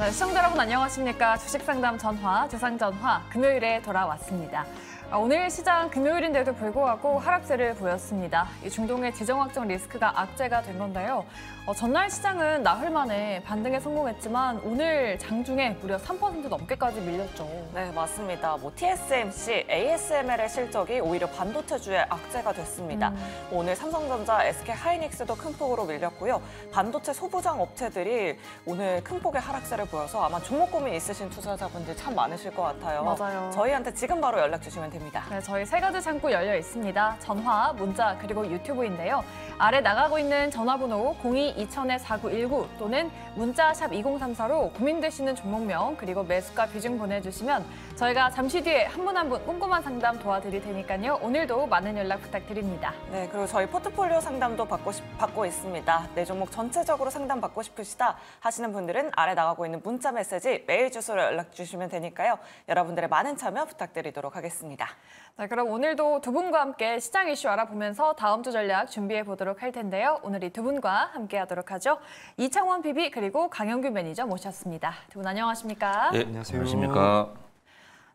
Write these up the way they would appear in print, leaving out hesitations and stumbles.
네, 시청자 여러분 안녕하십니까. 주식상담 전화, 재상전화 금요일에 돌아왔습니다. 오늘 시장 금요일인데도 불구하고 하락세를 보였습니다. 이 중동의 지정학적 리스크가 악재가 된 건데요. 전날 시장은 나흘 만에 반등에 성공했지만 오늘 장중에 무려 3% 넘게까지 밀렸죠. 네, 맞습니다. TSMC, ASML의 실적이 오히려 반도체주의 악재가 됐습니다. 오늘 삼성전자, SK하이닉스도 큰 폭으로 밀렸고요. 반도체 소부장 업체들이 오늘 큰 폭의 하락세를 보여서 아마 종목 고민 있으신 투자자분들 참 많으실 것 같아요. 맞아요. 저희한테 지금 바로 연락 주시면 됩니다. 네, 저희 세 가지 창구 열려 있습니다. 전화, 문자, 그리고 유튜브인데요. 아래 나가고 있는 전화번호 02-2000-4919 또는 문자 샵 2034로 고민되시는 종목명 그리고 매수가 비중 보내주시면 저희가 잠시 뒤에 한 분 한 분 꼼꼼한 상담 도와드릴 테니까요. 오늘도 많은 연락 부탁드립니다. 네, 그리고 저희 포트폴리오 상담도 받고 있습니다. 내 종목 전체적으로 상담 받고 싶으시다 하시는 분들은 아래 나가고 있는 문자 메시지, 메일 주소로 연락 주시면 되니까요. 여러분들의 많은 참여 부탁드리도록 하겠습니다. 네, 그럼 오늘도 두 분과 함께 시장 이슈 알아보면서 다음 주 전략 준비해 보도록 할 텐데요. 오늘 이 두 분과 함께 하도록 하죠. 이창원 PB 그리고 강영규 매니저 모셨습니다. 두 분 안녕하십니까? 네, 안녕하십니까?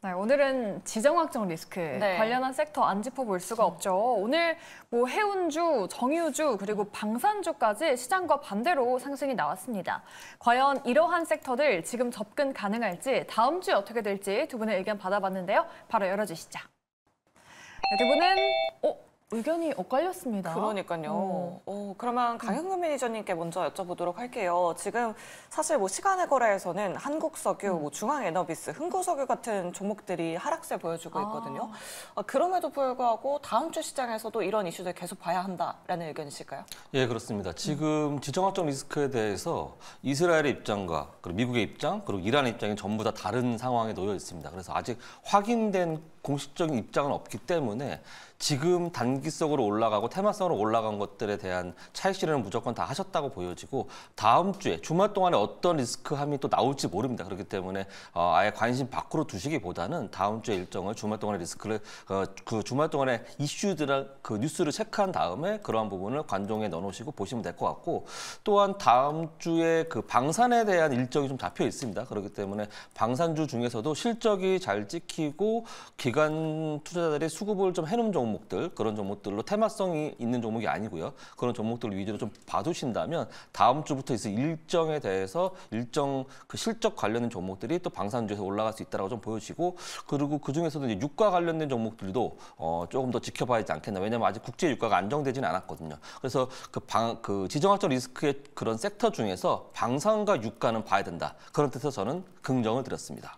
네, 오늘은 지정학적 리스크 관련한 섹터 안 짚어볼 수가 없죠. 오늘 해운주, 정유주 그리고 방산주까지 시장과 반대로 상승이 나왔습니다. 과연 이러한 섹터들 지금 접근 가능할지 다음 주에 어떻게 될지 두 분의 의견 받아봤는데요. 바로 열어주시죠. 네, 두 분은 의견이 엇갈렸습니다. 그러니까요. 그러면 강현구 매니저님께 먼저 여쭤보도록 할게요. 지금 사실 시간의 거래에서는 한국석유, 중앙에너비스, 흥구석유 같은 종목들이 하락세 보여주고 있거든요. 그럼에도 불구하고 다음 주 시장에서도 이런 이슈들 계속 봐야 한다라는 의견이실까요? 예, 그렇습니다. 지금 지정학적 리스크에 대해서 이스라엘의 입장과 그리고 미국의 입장, 그리고 이란의 입장이 전부 다 다른 상황에 놓여 있습니다. 그래서 아직 확인된 공식적인 입장은 없기 때문에 지금 단기성으로 올라가고 테마성으로 올라간 것들에 대한 차익 실현은 무조건 다 하셨다고 보여지고 다음 주에 주말 동안에 어떤 리스크함이 또 나올지 모릅니다. 그렇기 때문에 아예 관심 밖으로 두시기보다는 다음 주에 일정을 주말 동안의 리스크를 그 주말 동안에 이슈들을 그 뉴스를 체크한 다음에 그러한 부분을 관종에 넣어놓으시고 보시면 될 것 같고 또한 다음 주에 그 방산에 대한 일정이 좀 잡혀 있습니다. 그렇기 때문에 방산주 중에서도 실적이 잘 찍히고 기관 투자자들이 수급을 좀 해놓은 종목들, 그런 종목들로 테마성이 있는 종목이 아니고요. 그런 종목들 위주로 좀 봐두신다면 다음 주부터 있을 일정에 대해서 일정 그 실적 관련된 종목들이 또 방산주에서 올라갈 수 있다고 좀 보여지고 그리고 그 중에서도 이제 유가 관련된 종목들도 조금 더 지켜봐야 하지 않겠나. 왜냐하면 아직 국제 유가가 안정되지는 않았거든요. 그래서 그 지정학적 리스크의 그런 섹터 중에서 방산과 유가는 봐야 된다. 그런 뜻에서 저는 긍정을 드렸습니다.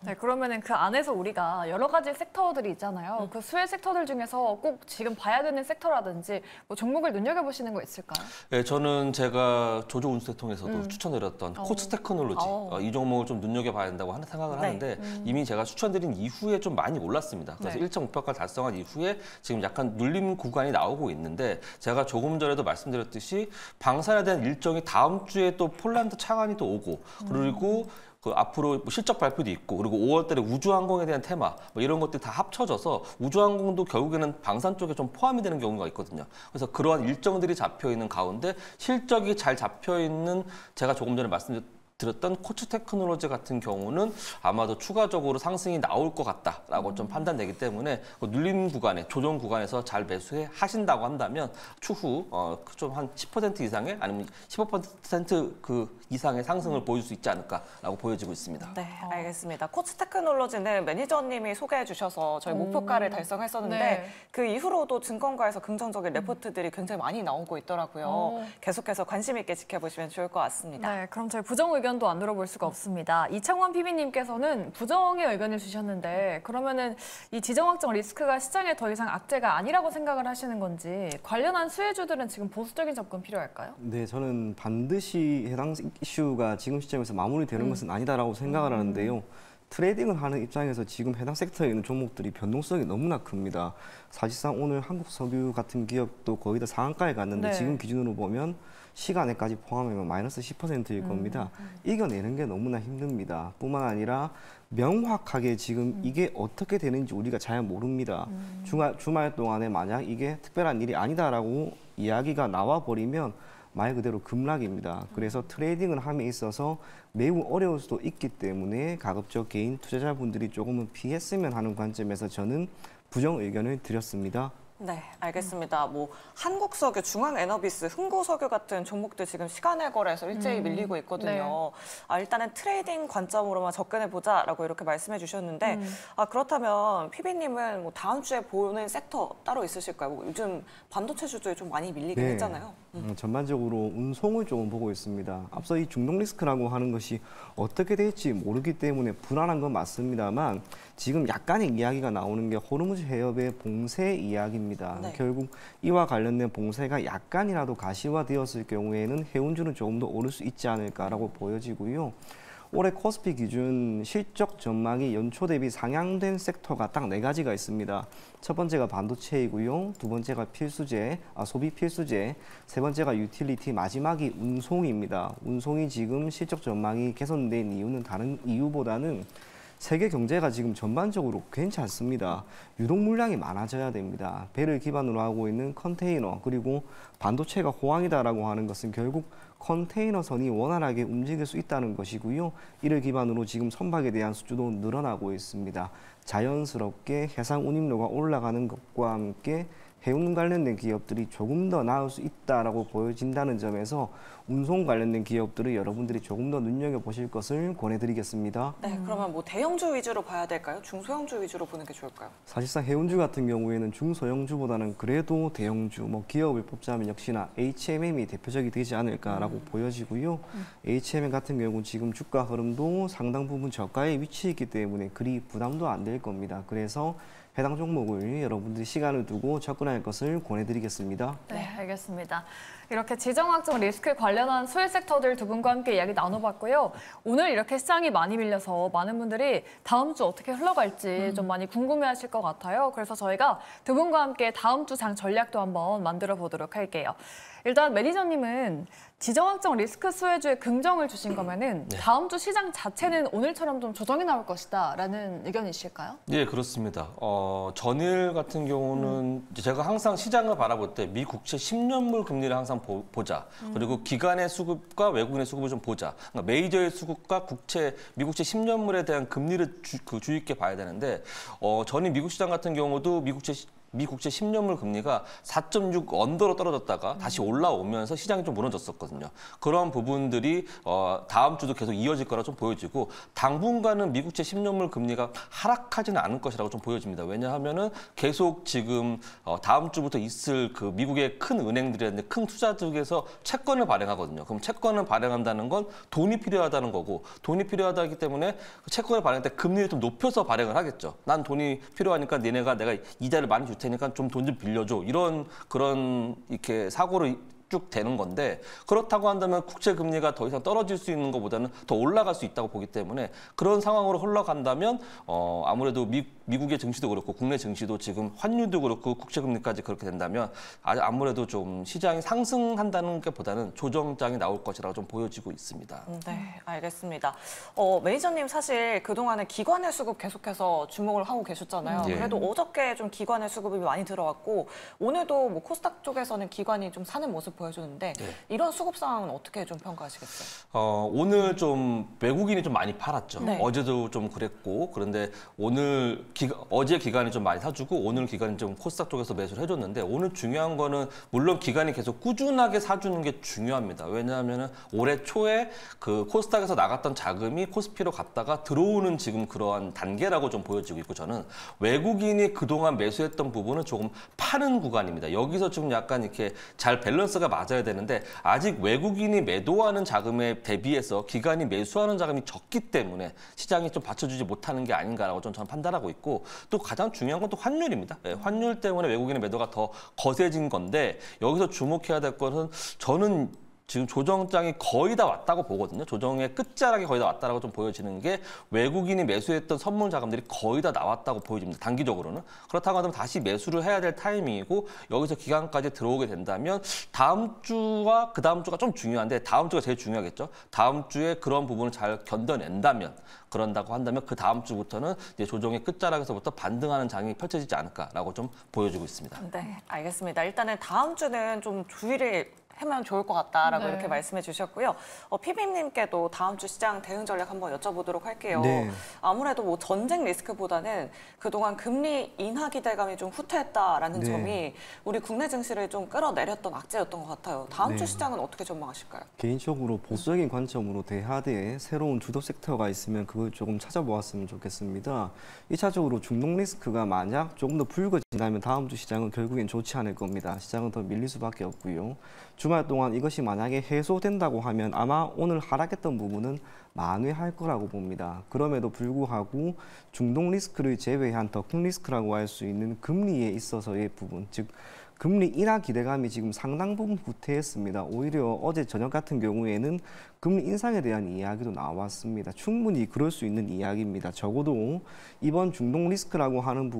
네, 그러면은 그 안에서 우리가 여러 가지 섹터들이 있잖아요. 그 수혜 섹터들 중에서 꼭 지금 봐야 되는 섹터라든지 종목을 눈여겨보시는 거 있을까요? 네, 저는 제가 조조 운수대 통해서도 추천드렸던 코츠 테크놀로지 이 종목을 좀 눈여겨봐야 된다고 생각을 하는데 이미 제가 추천드린 이후에 좀 많이 올랐습니다. 그래서 일정 목표가를 달성한 이후에 지금 약간 눌림 구간이 나오고 있는데 제가 조금 전에도 말씀드렸듯이 방산에 대한 일정이 다음 주에 또 폴란드 차관이 또 오고 그리고 그 앞으로 실적 발표도 있고 그리고 5월 달에 우주항공에 대한 테마 이런 것들이 다 합쳐져서 우주항공도 결국에는 방산 쪽에 좀 포함이 되는 경우가 있거든요. 그래서 그러한 일정들이 잡혀 있는 가운데 실적이 잘 잡혀 있는 제가 조금 전에 말씀드렸던 코츠 테크놀로지 같은 경우는 아마도 추가적으로 상승이 나올 것 같다라고 좀 판단되기 때문에 그 눌림 구간에 조정 구간에서 잘 매수해 하신다고 한다면 추후 좀 한 10% 이상의 아니면 15% 그 이상의 상승을 보여줄 수 있지 않을까라고 보여지고 있습니다. 네, 알겠습니다. 코츠 테크놀로지는 매니저님이 소개해 주셔서 저희 목표가를 달성했었는데 그 이후로도 증권가에서 긍정적인 레포트들이 굉장히 많이 나오고 있더라고요. 계속해서 관심 있게 지켜보시면 좋을 것 같습니다. 네, 그럼 저희 부정 의견도 안 들어볼 수가 없습니다. 이창원 PB님께서는 부정의 의견을 주셨는데 그러면은 이 지정학적 리스크가 시장에 더 이상 악재가 아니라고 생각을 하시는 건지 관련한 수혜주들은 지금 보수적인 접근 필요할까요? 네, 저는 반드시 해당 이슈가 지금 시점에서 마무리되는 것은 아니다라고 생각을 하는데요. 트레이딩을 하는 입장에서 지금 해당 섹터에 있는 종목들이 변동성이 너무나 큽니다. 사실상 오늘 한국석유 같은 기업도 거의 다 상한가에 갔는데 지금 기준으로 보면 시간에까지 포함하면 마이너스 10%일 겁니다. 이겨내는 게 너무나 힘듭니다. 뿐만 아니라 명확하게 지금 이게 어떻게 되는지 우리가 잘 모릅니다. 주말 동안에 만약 이게 특별한 일이 아니다라고 이야기가 나와버리면 말 그대로 급락입니다. 그래서 트레이딩을 함에 있어서 매우 어려울 수도 있기 때문에 가급적 개인 투자자분들이 조금은 피했으면 하는 관점에서 저는 부정 의견을 드렸습니다. 네, 알겠습니다. 뭐 한국석유, 중앙에너비스, 흥구석유 같은 종목들 지금 시간의 거래에서 일제히 밀리고 있거든요. 네. 일단은 트레이딩 관점으로만 접근해 보자라고 이렇게 말씀해 주셨는데 그렇다면 PB님은 뭐 다음 주에 보는 섹터 따로 있으실까요? 뭐 요즘 반도체주들이 좀 많이 밀리긴 했잖아요. 전반적으로 운송을 조금 보고 있습니다. 앞서 이 중동 리스크라고 하는 것이 어떻게 될지 모르기 때문에 불안한 건 맞습니다만 지금 약간의 이야기가 나오는 게 호르무즈 해협의 봉쇄 이야기입니다. 네. 결국 이와 관련된 봉쇄가 약간이라도 가시화되었을 경우에는 해운주는 조금 더 오를 수 있지 않을까라고 보여지고요. 올해 코스피 기준 실적 전망이 연초 대비 상향된 섹터가 딱 4가지가 있습니다. 첫 번째가 반도체이고요. 두 번째가 필수재, 소비 필수재, 세 번째가 유틸리티, 마지막이 운송입니다. 운송이 지금 실적 전망이 개선된 이유는 다른 이유보다는 세계 경제가 지금 전반적으로 괜찮습니다. 유동 물량이 많아져야 됩니다. 배를 기반으로 하고 있는 컨테이너 그리고 반도체가 호황이다라고 하는 것은 결국 컨테이너선이 원활하게 움직일 수 있다는 것이고요. 이를 기반으로 지금 선박에 대한 수주도 늘어나고 있습니다. 자연스럽게 해상 운임료가 올라가는 것과 함께 해운 관련된 기업들이 조금 더 나을 수 있다라고 보여진다는 점에서 운송 관련된 기업들을 여러분들이 조금 더 눈여겨보실 것을 권해드리겠습니다. 네, 그러면 뭐 대형주 위주로 봐야 될까요? 중소형주 위주로 보는 게 좋을까요? 사실상 해운주 같은 경우에는 중소형주보다는 그래도 대형주, 기업을 뽑자면 역시나 HMM이 대표적이 되지 않을까라고 보여지고요. HMM 같은 경우는 지금 주가 흐름도 상당 부분 저가에 위치해 있기 때문에 그리 부담도 안 될 겁니다. 그래서 해당 종목을 여러분들이 시간을 두고 접근할 것을 권해드리겠습니다. 네, 알겠습니다. 이렇게 지정학적 리스크 관련한 수혜 섹터들 두 분과 함께 이야기 나눠봤고요. 오늘 이렇게 시장이 많이 밀려서 많은 분들이 다음 주 어떻게 흘러갈지 좀 많이 궁금해하실 것 같아요. 그래서 저희가 두 분과 함께 다음 주 장 전략도 한번 만들어 보도록 할게요. 일단 매니저님은 지정학적 리스크 수혜주에 긍정을 주신 거면은 다음 주 시장 자체는 오늘처럼 좀 조정이 나올 것이다라는 의견이실까요? 예, 그렇습니다. 전일 같은 경우는 이제 제가 항상 시장을 바라볼 때 미 국채 10년물 금리를 항상 보자. 그리고 기관의 수급과 외국인의 수급을 좀 보자. 그러니까 메이저의 수급과 미국채 10년물에 대한 금리를 주의 있게 봐야 되는데 전일 미국 시장 같은 경우도 미 국채 10년물 금리가 4.6 언더로 떨어졌다가 다시 올라오면서 시장이 좀 무너졌었거든요. 그런 부분들이 다음 주도 계속 이어질 거라 좀 보여지고 당분간은 미 국채 10년물 금리가 하락하지는 않을 것이라고 좀 보여집니다. 왜냐하면은 계속 지금 다음 주부터 있을 그 미국의 큰 은행들이라든지 큰 투자들에서 채권을 발행하거든요. 그럼 채권을 발행한다는 건 돈이 필요하다는 거고 돈이 필요하다기 때문에 채권을 발행할 때 금리를 좀 높여서 발행을 하겠죠. 난 돈이 필요하니까 내가 이자를 많이 줄 테니까 좀 돈 좀 빌려줘. 그런 이렇게 사고를 쭉 되는 건데 그렇다고 한다면 국채 금리가 더 이상 떨어질 수 있는 것보다는 더 올라갈 수 있다고 보기 때문에 그런 상황으로 흘러간다면 아무래도 미국의 증시도 그렇고 국내 증시도 지금 환율도 그렇고 국채 금리까지 그렇게 된다면 아무래도 좀 시장이 상승한다는 것보다는 조정장이 나올 것이라고 좀 보여지고 있습니다. 네, 알겠습니다. 매니저님 사실 그동안에 기관의 수급 계속해서 주목을 하고 계셨잖아요. 예. 그래도 어저께 좀 기관의 수급이 많이 들어왔고 오늘도 뭐 코스닥 쪽에서는 기관이 좀 사는 모습 보여주는데 이런 수급 상황은 어떻게 좀 평가하시겠어요? 오늘 좀 외국인이 좀 많이 팔았죠. 네. 어제도 좀 그랬고 그런데 어제 기관이 좀 많이 사주고 오늘 기관이 좀 코스닥 쪽에서 매수를 해줬는데 오늘 중요한 거는 물론 기관이 계속 꾸준하게 사주는 게 중요합니다. 왜냐하면은 올해 초에 그 코스닥에서 나갔던 자금이 코스피로 갔다가 들어오는 지금 그러한 단계라고 좀 보여지고 있고 저는 외국인이 그동안 매수했던 부분은 조금 파는 구간입니다. 여기서 지금 약간 이렇게 잘 밸런스가 맞아야 되는데 아직 외국인이 매도하는 자금에 대비해서 기관이 매수하는 자금이 적기 때문에 시장이 좀 받쳐주지 못하는 게 아닌가라고 저는 판단하고 있고 또 가장 중요한 건 또 환율입니다. 환율 때문에 외국인의 매도가 더 거세진 건데 여기서 주목해야 될 것은 저는 지금 조정장이 거의 다 왔다고 보거든요. 조정의 끝자락이 거의 다 왔다라고 좀 보여지는 게 외국인이 매수했던 선물 자금들이 거의 다 나왔다고 보여집니다. 단기적으로는. 그렇다고 하면 다시 매수를 해야 될 타이밍이고 여기서 기간까지 들어오게 된다면 다음 주와 그 다음 주가 좀 중요한데 다음 주가 제일 중요하겠죠. 다음 주에 그런 부분을 잘 견뎌낸다면 그런다고 한다면 그 다음 주부터는 이제 조정의 끝자락에서부터 반등하는 장이 펼쳐지지 않을까라고 좀 보여지고 있습니다. 네, 알겠습니다. 일단은 다음 주는 좀 주의를 하면 좋을 것 같다라고 네. 이렇게 말씀해 주셨고요. 피비님께도 다음 주 시장 대응 전략 한번 여쭤보도록 할게요. 네. 아무래도 뭐 전쟁 리스크보다는 그동안 금리 인하 기대감이 좀 후퇴했다라는 네. 점이 우리 국내 증시를 좀 끌어내렸던 악재였던 것 같아요. 다음 주 네. 시장은 어떻게 전망하실까요? 개인적으로 보수적인 관점으로 대하되에 새로운 주도 섹터가 있으면 그걸 조금 찾아보았으면 좋겠습니다. 1차적으로 중동 리스크가 만약 조금 더 불거진다면 다음 주 시장은 결국엔 좋지 않을 겁니다. 시장은 더 밀릴 수밖에 없고요. 주말 동안 이것이 만약에 해소된다고 하면 아마 오늘 하락했던 부분은 만회할 거라고 봅니다. 그럼에도 불구하고 중동 리스크를 제외한 더 큰 리스크라고 할 수 있는 금리에 있어서의 부분, 즉 금리 인하 기대감이 지금 상당 부분 후퇴했습니다. 오히려 어제 저녁 같은 경우에는 금리 인상에 대한 이야기도 나왔습니다. 충분히 그럴 수 있는 이야기입니다. 적어도 이번 중동 리스크라고 하는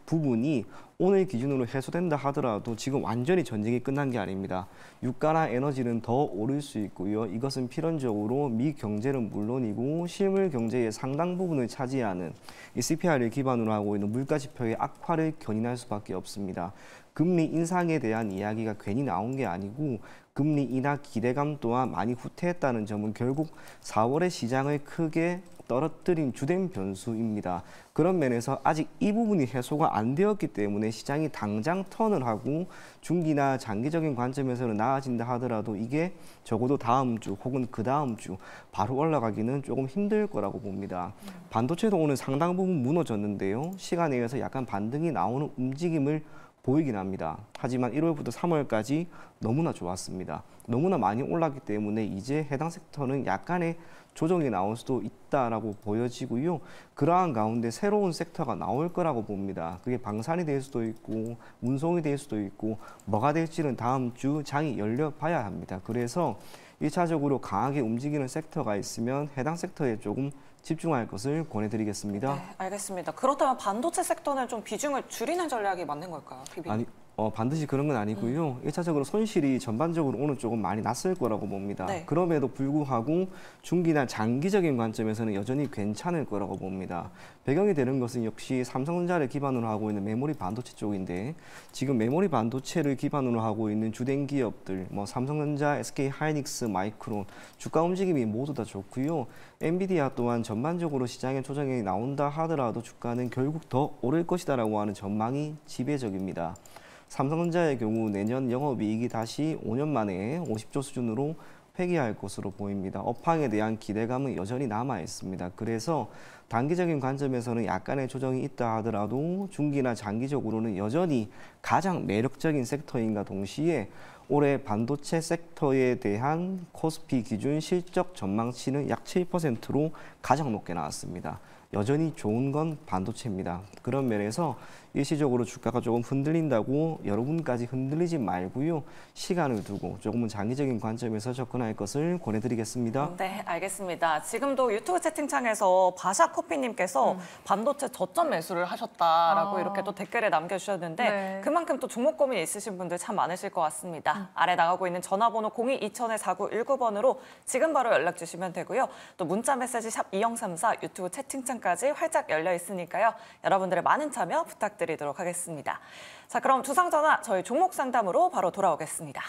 부분이 오늘 기준으로 해소된다 하더라도 지금 완전히 전쟁이 끝난 게 아닙니다. 유가나 에너지는 더 오를 수 있고요. 이것은 필연적으로 미 경제는 물론이고 실물 경제의 상당 부분을 차지하는 이 CPI를 기반으로 하고 있는 물가 지표의 악화를 견인할 수밖에 없습니다. 금리 인상에 대한 이야기가 괜히 나온 게 아니고 금리 인하 기대감 또한 많이 후퇴했다는 점은 결국 4월의 시장을 크게 떨어뜨린 주된 변수입니다. 그런 면에서 아직 이 부분이 해소가 안 되었기 때문에 시장이 당장 턴을 하고 중기나 장기적인 관점에서는 나아진다 하더라도 이게 적어도 다음 주 혹은 그 다음 주 바로 올라가기는 조금 힘들 거라고 봅니다. 반도체도 오늘 상당 부분 무너졌는데요. 시간에 의해서 약간 반등이 나오는 움직임을 보이긴 합니다. 하지만 1월부터 3월까지 너무나 좋았습니다. 너무나 많이 올랐기 때문에 이제 해당 섹터는 약간의 조정이 나올 수도 있다라고 보여지고요. 그러한 가운데 새로운 섹터가 나올 거라고 봅니다. 그게 방산이 될 수도 있고 운송이 될 수도 있고 뭐가 될지는 다음 주 장이 열려봐야 합니다. 그래서 1차적으로 강하게 움직이는 섹터가 있으면 해당 섹터에 조금 집중할 것을 권해드리겠습니다. 네, 알겠습니다. 그렇다면 반도체 섹터는 좀 비중을 줄이는 전략이 맞는 걸까요, 피비? 아니, 반드시 그런 건 아니고요. 1차적으로 손실이 전반적으로 오늘 조금 많이 났을 거라고 봅니다. 네. 그럼에도 불구하고 중기나 장기적인 관점에서는 여전히 괜찮을 거라고 봅니다. 배경이 되는 것은 역시 삼성전자를 기반으로 하고 있는 메모리 반도체 쪽인데 지금 메모리 반도체를 기반으로 하고 있는 주된 기업들, 뭐 삼성전자, SK 하이닉스, 마이크론 주가 움직임이 모두 다 좋고요. 엔비디아 또한 전반적으로 시장에 조정이 나온다 하더라도 주가는 결국 더 오를 것이다라고 하는 전망이 지배적입니다. 삼성전자의 경우 내년 영업이익이 다시 5년 만에 50조 수준으로 회귀할 것으로 보입니다. 업황에 대한 기대감은 여전히 남아 있습니다. 그래서 단기적인 관점에서는 약간의 조정이 있다 하더라도 중기나 장기적으로는 여전히 가장 매력적인 섹터인가 동시에 올해 반도체 섹터에 대한 코스피 기준 실적 전망치는 약 7%로 가장 높게 나왔습니다. 여전히 좋은 건 반도체입니다. 그런 면에서 일시적으로 주가가 조금 흔들린다고 여러분까지 흔들리지 말고요. 시간을 두고 조금은 장기적인 관점에서 접근할 것을 권해드리겠습니다. 네, 알겠습니다. 지금도 유튜브 채팅창에서 바샤커피님께서 반도체 저점 매수를 하셨다라고 이렇게 또 댓글에 남겨주셨는데 네. 그만큼 또 종목 고민 있으신 분들 참 많으실 것 같습니다. 아래 나가고 있는 전화번호 02-2000-4919번으로 지금 바로 연락 주시면 되고요. 또 문자 메시지 샵 2034 유튜브 채팅창까지 활짝 열려 있으니까요. 여러분들의 많은 참여 부탁드리도록 하겠습니다. 자, 그럼 두상전화 저희 종목 상담으로 바로 돌아오겠습니다.